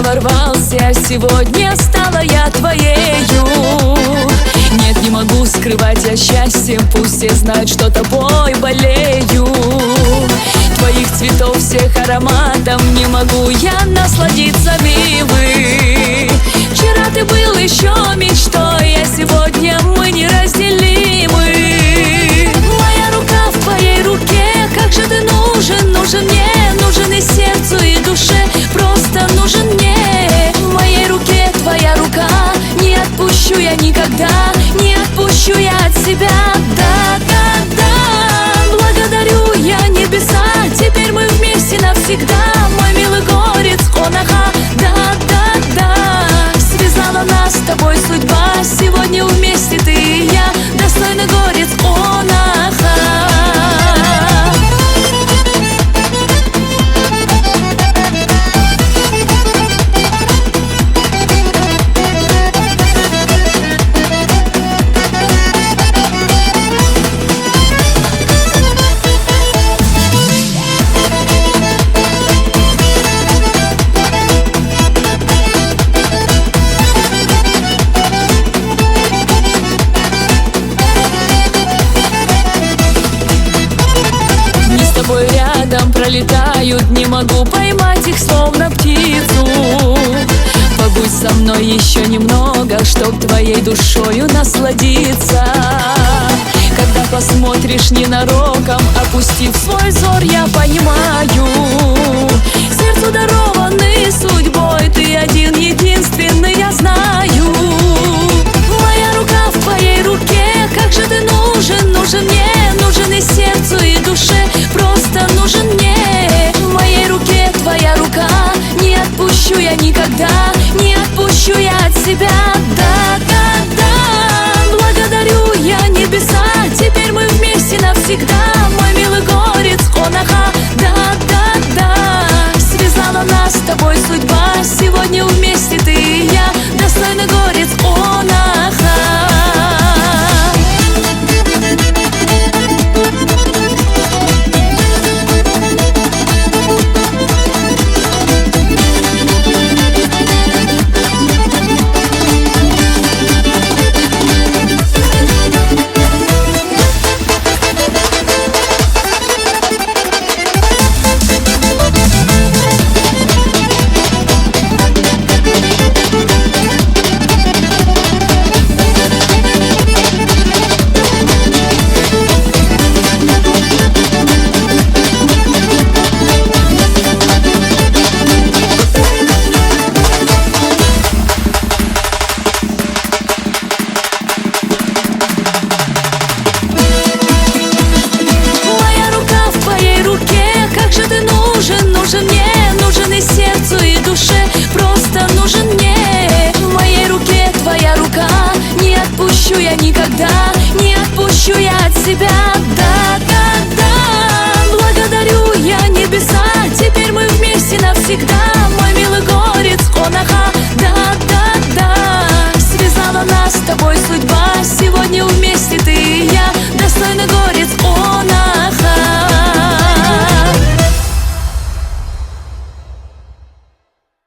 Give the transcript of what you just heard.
ворвался, сегодня стала я твоею. Нет, не могу скрывать я счастьем, пусть все знают, что тобой болею. Твоих цветов всех ароматом не могу я насладиться, милый. Вчера ты был еще мечтой, а сегодня мы неразделимы. Моя рука в твоей руке, как же ты нужен, нужен мне, нужен и сердцу, и душе, просто нужен мне. В моей руке твоя рука, не отпущу я никогда, не отпущу я от себя. Да, да, да, благодарю я небеса, теперь мы вместе навсегда. Мой милый горец, онаха, да, да, да. Связала нас с тобой судьба, сегодня вместе ты и я, достойный горец, онаха. Рядом пролетают, не могу поймать их, словно птицу. Побудь со мной еще немного, чтоб твоей душою насладиться. Когда посмотришь ненароком, опустив свой взор, я понимаю, сердцу дарованный судьбой ты один единственный, я знаю. Моя рука в твоей руке, как же ты нужен, нужен мне, нужен и сердцу, и душе, просто нужен мне. В моей руке твоя рука, не отпущу я никогда, не отпущу я от себя. Да, да, да, благодарю я небеса, теперь мы вместе навсегда. Мой милый горец, онаха, да, да, да. Связала нас с тобой судьба, сегодня вместе ты и я, достойный горец, онаха. Нужен мне, нужен и сердцу, и душе, просто нужен мне. В моей руке твоя рука, не отпущу я никогда, не отпущу я от себя. Да, да, да, благодарю я небеса, теперь мы вместе навсегда. Мой милый горец, онаха, да, да, да. Связала нас с тобой судьба, сегодня вместе ты и я,